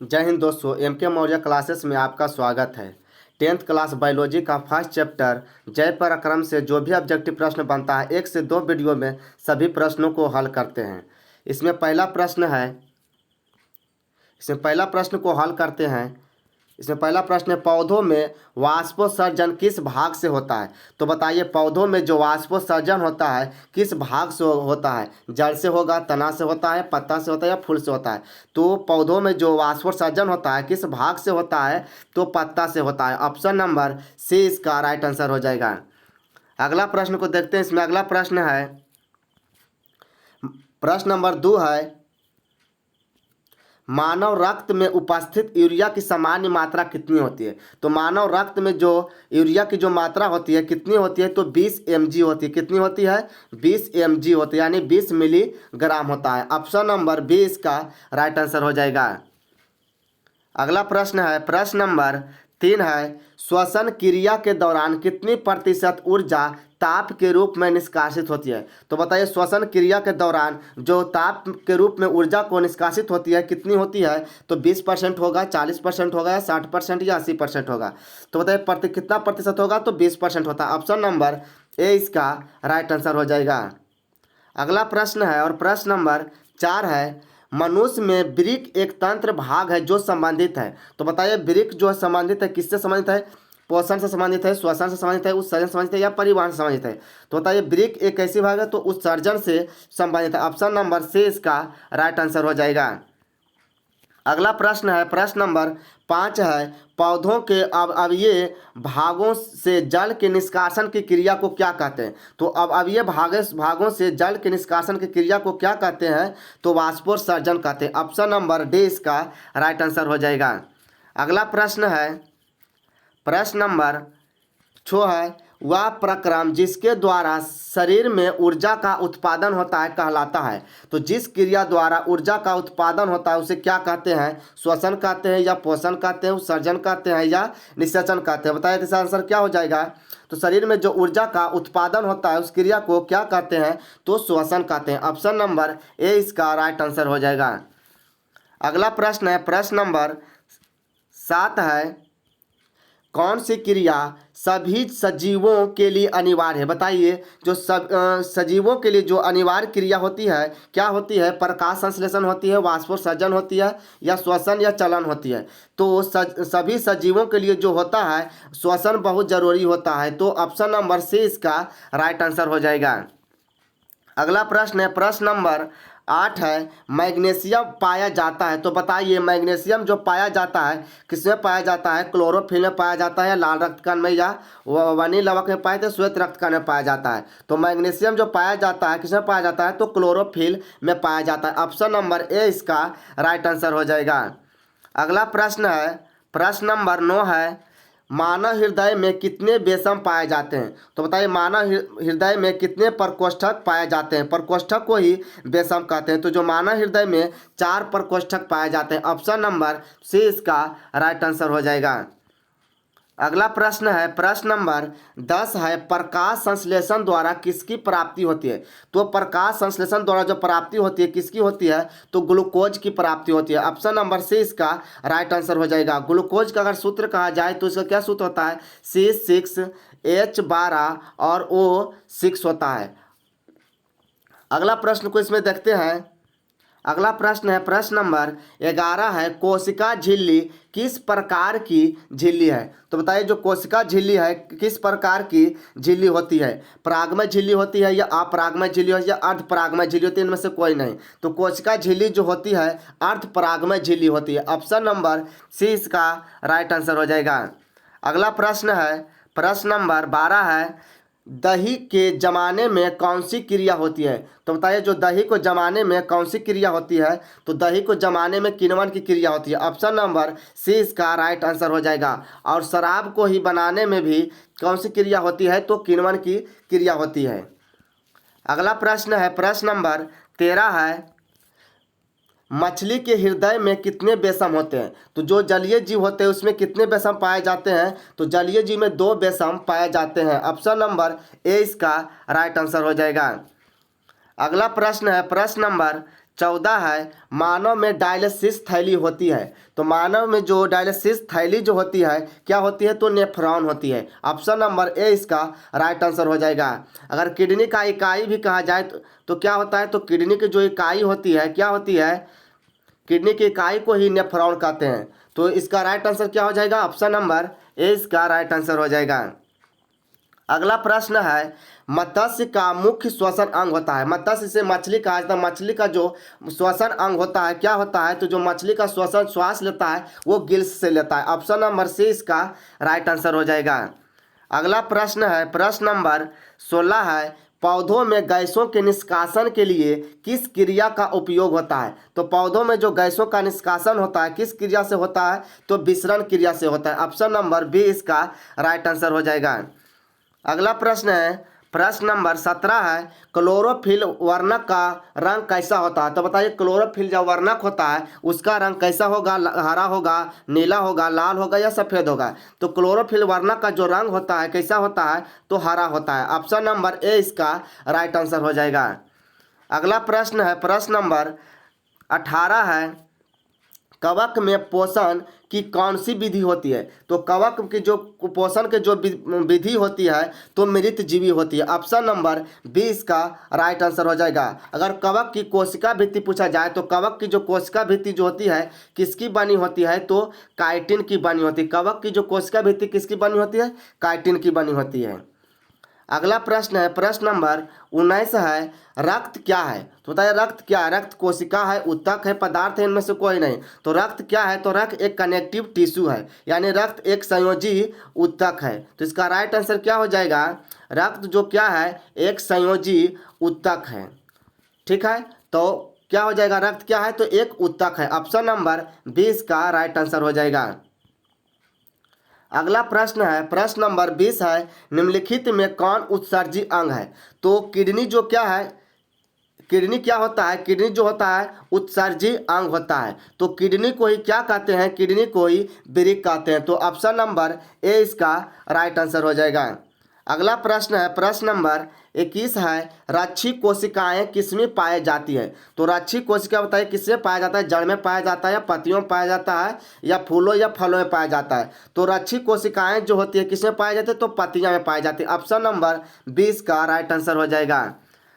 जय हिंद दोस्तों, एम के मौर्य क्लासेस में आपका स्वागत है। 10th क्लास बायोलॉजी का फर्स्ट चैप्टर जय पराक्रम से जो भी ऑब्जेक्टिव प्रश्न बनता है 1 से 2 वीडियो में सभी प्रश्नों को हल करते हैं। इसमें पहला प्रश्न है इसमें पहला प्रश्न को हल करते हैं। इसमें पहला प्रश्न है, पौधों में वाष्पोत्सर्जन किस भाग से होता है? तो बताइए, पौधों में जो वाष्पोत्सर्जन होता है किस भाग से होता है? जड़ से होगा, तना से होता है, पत्ता से होता है या फूल से होता है? तो पौधों में जो वाष्पोत्सर्जन होता है किस भाग से होता है? तो पत्ता से होता है। ऑप्शन नंबर सी इसका राइट आंसर हो जाएगा। अगला प्रश्न को देखते हैं। इसमें अगला प्रश्न है, प्रश्न नंबर 2 है, मानव रक्त में उपस्थित यूरिया की सामान्य मात्रा कितनी होती है? तो मानव रक्त में जो यूरिया की जो मात्रा होती है कितनी होती है? तो 20 mg होती है। कितनी होती है? 20 mg होती है, यानी 20 मिलीग्राम होता है। ऑप्शन नंबर बी इसका राइट आंसर हो जाएगा। अगला प्रश्न है, प्रश्न नंबर 3 है, श्वसन क्रिया के दौरान कितनी प्रतिशत ऊर्जा ताप के रूप में निष्कासित होती है? तो बताइए, श्वसन क्रिया के दौरान जो ताप के रूप में ऊर्जा को निष्कासित होती है कितनी होती है? तो 20% होगा, 40% होगा या 60% या 80% होगा? तो बताइए कितना प्रतिशत होगा? तो 20% होता है। ऑप्शन नंबर ए इसका राइट आंसर हो जाएगा। अगला प्रश्न है और प्रश्न नंबर 4 है, मनुष्य में वृक्क एक तंत्र भाग है जो संबंधित है। तो बताइए, वृक्क जो संबंधित है किससे संबंधित है? पोषण से संबंधित है, श्वसन से संबंधित है, उत्सर्जन से संबंधित है या परिवहन से संबंधित है? तो बताइए, वृक्क एक ऐसी भाग है तो उत्सर्जन से संबंधित है। ऑप्शन नंबर सी इसका राइट आंसर हो जाएगा। अगला प्रश्न है, प्रश्न नंबर 5 है, पौधों के अवयवीय भागों से जल के निष्कासन की क्रिया को क्या कहते हैं? तो अवयवीय भागों से जल के निष्कासन की क्रिया को क्या कहते हैं? तो वाष्पोत्सर्जन कहते हैं। ऑप्शन नंबर डी इसका राइट आंसर हो जाएगा। अगला प्रश्न है, प्रश्न नंबर 6 है, वह प्रक्रम जिसके द्वारा शरीर में ऊर्जा का उत्पादन होता है कहलाता है। तो जिस क्रिया द्वारा ऊर्जा का उत्पादन होता है उसे क्या कहते हैं? श्वसन कहते हैं या पोषण कहते हैं, उत्सर्जन कहते हैं या निषेचन कहते हैं? बताइए, इसका आंसर क्या हो जाएगा? तो शरीर में जो ऊर्जा का उत्पादन होता है उस क्रिया को क्या कहते हैं? तो श्वसन कहते हैं। ऑप्शन नंबर ए इसका राइट आंसर हो जाएगा। अगला प्रश्न है, प्रश्न नंबर 7 है, कौन सी क्रिया सभी सजीवों के लिए अनिवार्य है? बताइए, जो सजीवों के लिए जो अनिवार्य क्रिया होती है क्या होती है? प्रकाश संश्लेषण होती है, वाष्पोत्सर्जन होती है या श्वसन या चलन होती है? तो सभी सजीवों के लिए जो होता है श्वसन बहुत जरूरी होता है। तो ऑप्शन नंबर सी इसका राइट आंसर हो जाएगा। अगला प्रश्न है, प्रश्न नंबर 8 है, मैग्नीशियम पाया जाता है। तो बताइए, मैग्नीशियम जो पाया जाता है किसमें पाया जाता है? क्लोरोफिल में पाया जाता है, लाल रक्तकण में या वनी लवक में पाए तो श्वेत रक्तकण में पाया जाता है? तो मैग्नीशियम जो पाया जाता है किसमें पाया जाता है? तो क्लोरोफिल में पाया जाता है। ऑप्शन नंबर ए इसका राइट आंसर हो जाएगा। अगला प्रश्न है, प्रश्न नंबर 9 है, मानव हृदय में कितने वेशम पाए जाते हैं? तो बताइए, मानव हृदय में कितने प्रकोष्ठक पाए जाते हैं? प्रकोष्ठक को ही वेशम कहते हैं। तो जो मानव हृदय में 4 प्रकोष्ठक पाए जाते हैं। ऑप्शन नंबर सी इसका राइट आंसर हो जाएगा। अगला प्रश्न है, प्रश्न नंबर 10 है, प्रकाश संश्लेषण द्वारा किसकी प्राप्ति होती है? तो प्रकाश संश्लेषण द्वारा जो प्राप्ति होती है किसकी होती है? तो ग्लूकोज की प्राप्ति होती है। ऑप्शन नंबर सी इसका राइट आंसर हो जाएगा। ग्लूकोज का अगर सूत्र कहा जाए तो इसका क्या सूत्र होता है? C6H12 और O6 होता है। अगला प्रश्न को इसमें देखते हैं। अगला प्रश्न है, प्रश्न नंबर 11 है, कोशिका झिल्ली किस प्रकार की झिल्ली है? तो बताइए, जो कोशिका झिल्ली है किस प्रकार की झिल्ली होती है? परागमय झिल्ली होती है या अपरागमय झिल्ली होती है या अर्धपरागमय झिल्ली होती है? इनमें से कोई नहीं। तो कोशिका झिल्ली जो होती है अर्धपरागमय झिल्ली होती है। ऑप्शन नंबर सी इसका राइट आंसर हो जाएगा। अगला प्रश्न है, प्रश्न नंबर 12 है, दही के जमाने में कौन सी क्रिया होती है? तो बताइए, जो दही को जमाने में कौन सी क्रिया होती है? तो दही को जमाने में किण्वन की क्रिया होती है। ऑप्शन नंबर सी इसका राइट आंसर हो जाएगा। और शराब को ही बनाने में भी कौन सी क्रिया होती है? तो किण्वन की क्रिया होती है। अगला प्रश्न है, प्रश्न नंबर 13 है, मछली के हृदय में कितने बेसम होते हैं? तो जो जलीय जीव होते हैं उसमें कितने बेसम पाए जाते हैं? तो जलीय जीव में 2 बेसम पाए जाते हैं। ऑप्शन नंबर ए इसका राइट आंसर हो जाएगा। अगला प्रश्न है, प्रश्न नंबर 14 है मानव में डायलिसिस थैली होती है। तो मानव में जो डायलिसिस थैली जो होती है क्या होती है, तो नेफ्रॉन होती है। ऑप्शन नंबर ए इसका राइट आंसर हो जाएगा। अगर किडनी का इकाई भी कहा जाए तो क्या होता है, तो किडनी की जो इकाई होती है क्या होती है, किडनी की इकाई को ही नेफ्रॉन कहते हैं। तो इसका राइट आंसर क्या हो जाएगा, ऑप्शन नंबर ए इसका राइट आंसर हो जाएगा। अगला प्रश्न है मत्स्य का मुख्य श्वसन अंग होता है। मत्स्य से मछली कहा जाता है, मछली का जो श्वसन अंग होता है क्या होता है, तो जो मछली का श्वसन श्वास लेता है वो गिल्स से लेता है। ऑप्शन नंबर सी इसका राइट आंसर हो जाएगा। अगला प्रश्न है प्रश्न नंबर 16 है पौधों में गैसों के निष्कासन के लिए किस क्रिया का उपयोग होता है। तो पौधों में जो गैसों का निष्कासन होता है किस क्रिया से होता है, तो विसरण क्रिया से होता है। ऑप्शन नंबर बी इसका राइट आंसर हो जाएगा। अगला प्रश्न है प्रश्न नंबर 17 है क्लोरोफिल वर्णक का रंग कैसा होता है। तो बताइए क्लोरोफिल जो वर्णक होता है उसका रंग कैसा होगा, हरा होगा, नीला होगा, लाल होगा या सफ़ेद होगा। तो क्लोरोफिल वर्णक का जो रंग होता है कैसा होता है, तो हरा होता है। ऑप्शन नंबर ए इसका राइट आंसर हो जाएगा। अगला प्रश्न है प्रश्न नंबर 18 है कवक में पोषण की कौन सी विधि होती है। तो कवक की जो पोषण के जो विधि होती है तो मृत जीवी होती है। ऑप्शन नंबर बी इसका राइट आंसर हो जाएगा। अगर कवक की कोशिका भित्ति पूछा जाए तो कवक की जो कोशिका भित्ति जो होती है किसकी बनी होती है, तो काइटिन की बनी होती है। कवक की जो कोशिका भित्ति किसकी बनी होती है, काइटिन की बनी होती है। अगला प्रश्न है प्रश्न नंबर 19 है रक्त क्या है। तो बताइए रक्त क्या है, रक्त कोशिका है, ऊतक है, पदार्थ है, इनमें से कोई नहीं। तो रक्त क्या है, तो रक्त एक कनेक्टिव टिश्यू है, यानी रक्त एक संयोजी ऊतक है। तो इसका राइट आंसर क्या हो जाएगा, रक्त जो क्या है एक संयोजी ऊतक है। ठीक है, तो क्या हो जाएगा, रक्त क्या है, तो एक ऊतक है। ऑप्शन नंबर 20 का राइट आंसर हो जाएगा। अगला प्रश्न है प्रश्न नंबर 20 है निम्नलिखित में कौन उत्सर्जी अंग है। तो किडनी जो क्या है, किडनी क्या होता है, किडनी जो होता है उत्सर्जी अंग होता है। तो किडनी को ही क्या कहते हैं, किडनी को ही वृक्क कहते हैं। तो ऑप्शन नंबर ए इसका राइट आंसर हो जाएगा। अगला प्रश्न है प्रश्न नंबर 21 है रक्षी कोशिकाएं किसमें पाई जाती है। तो रक्षी कोशिका बताइए किसमें पाया जाता है, जड़ में पाया जाता है या पत्तियों में पाया जाता है या फूलों या फलों में पाया जाता है। तो रक्षी कोशिकाएं जो होती है किसमें पाई जाती है, तो पत्तियां में पाई जाती है। ऑप्शन नंबर 20 का राइट आंसर हो जाएगा।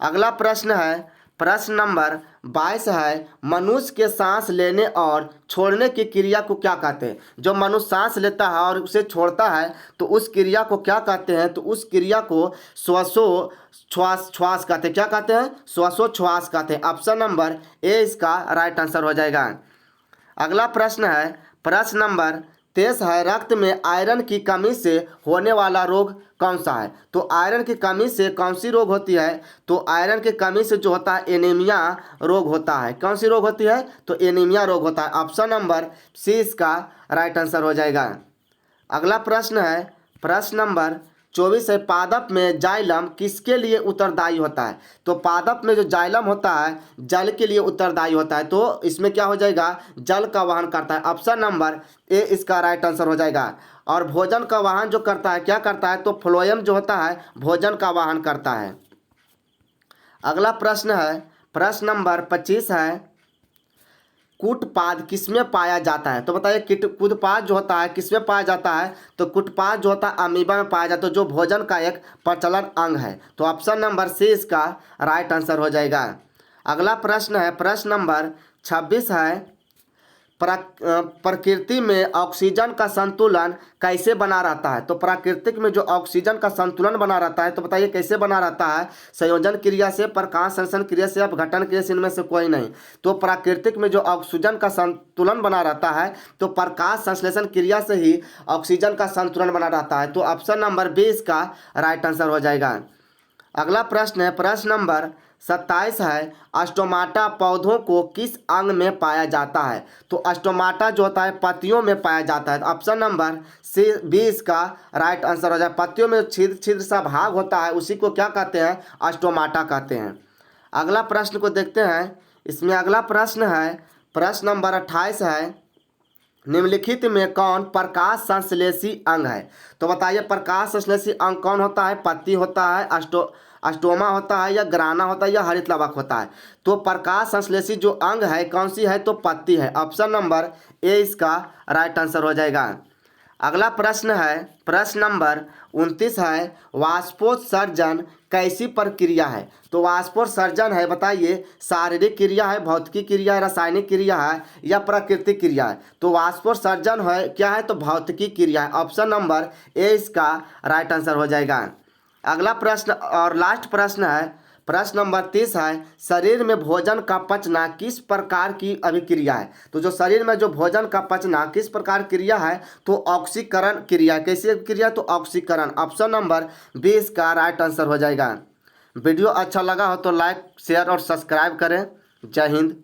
अगला प्रश्न है प्रश्न नंबर 22 है मनुष्य के सांस लेने और छोड़ने की क्रिया को क्या कहते हैं। जो मनुष्य सांस लेता है और उसे छोड़ता है तो उस क्रिया को क्या कहते हैं, तो उस क्रिया को श्वासोच्छ्वास कहते हैं। क्या कहते हैं, श्वासोच्छ्वास कहते हैं। ऑप्शन नंबर ए इसका राइट आंसर हो जाएगा। अगला प्रश्न है प्रश्न नंबर 23 है रक्त में आयरन की कमी से होने वाला रोग कौन सा है। तो आयरन की कमी से कौन सी रोग होती है, तो आयरन की कमी से जो होता है एनीमिया रोग होता है। कौन सी रोग होती है, तो एनीमिया रोग होता है। ऑप्शन नंबर सी इसका राइट आंसर हो जाएगा। अगला प्रश्न है प्रश्न नंबर 24 है पादप में जाइलम किसके लिए उत्तरदायी होता है। तो पादप में जो जाइलम होता है जल के लिए उत्तरदायी होता है। तो इसमें क्या हो जाएगा, जल का वहन करता है। ऑप्शन नंबर ए इसका राइट आंसर हो जाएगा। और भोजन का वहन जो करता है क्या करता है, तो फ्लोएम जो होता है भोजन का वहन करता है। अगला प्रश्न है प्रश्न नंबर 25 है कूटपाद किसमें पाया जाता है। तो बताइए कूटपाद जो होता है किसमें पाया जाता है, तो कूटपाद जो होता है अमीबा में पाया जाता है, जो भोजन का एक प्रचलन अंग है। तो ऑप्शन नंबर सी इसका राइट आंसर हो जाएगा। अगला प्रश्न है प्रश्न नंबर 26 है प्रकृति में ऑक्सीजन का संतुलन कैसे बना रहता है। तो प्राकृतिक में जो ऑक्सीजन का संतुलन बना रहता है तो बताइए कैसे बना रहता है, संयोजन क्रिया से, प्रकाश संश्लेषण क्रिया से, अपघटन क्रिया से, इनमें से कोई नहीं। तो प्राकृतिक में जो ऑक्सीजन का संतुलन बना रहता है तो प्रकाश संश्लेषण क्रिया से ही ऑक्सीजन का संतुलन बना रहता है। तो ऑप्शन नंबर 20 का राइट आंसर हो जाएगा। अगला प्रश्न है प्रश्न नंबर 27 है अस्टोमाटा पौधों को किस अंग में पाया जाता है। तो अस्टोमाटा जो होता है पत्तियों में पाया जाता है। तो ऑप्शन नंबर सी 20 का राइट आंसर हो जाए। पत्तियों में छिद्र छिद्र सा भाग होता है उसी को क्या कहते हैं, अस्टोमाटा कहते हैं। अगला प्रश्न को देखते हैं। इसमें अगला प्रश्न है प्रश्न नंबर 28 है निम्नलिखित में कौन प्रकाश संश्लेषी अंग है। तो बताइए प्रकाश संश्लेषी अंग कौन होता है, पत्ती होता है, स्टोमा होता है या ग्राना होता है या हरित लवक होता है। तो प्रकाश संश्लेषी जो अंग है कौन सी है, तो पत्ती है। ऑप्शन नंबर ए इसका राइट आंसर हो जाएगा। अगला प्रश्न है, प्रश्न नंबर 29 है, वाष्पोत्सर्जन कैसी प्रक्रिया है। तो वाष्पोत्सर्जन है, बताइए, शारीरिक क्रिया है, भौतिकी क्रिया है, रासायनिक क्रिया है या प्राकृतिक क्रिया है। तो वाष्पोत्सर्जन है क्या है, तो भौतिकी क्रिया है। ऑप्शन नंबर ए इसका राइट आंसर हो जाएगा। अगला प्रश्न और लास्ट प्रश्न है, प्रश्न नंबर 30 है, शरीर में भोजन का पचना किस प्रकार की अभिक्रिया है। तो जो शरीर में जो भोजन का पचना किस प्रकार क्रिया है, तो ऑक्सीकरण क्रिया। कैसी क्रिया, तो ऑक्सीकरण। ऑप्शन नंबर 20 का राइट आंसर हो जाएगा। वीडियो अच्छा लगा हो तो लाइक शेयर और सब्सक्राइब करें। जय हिंद।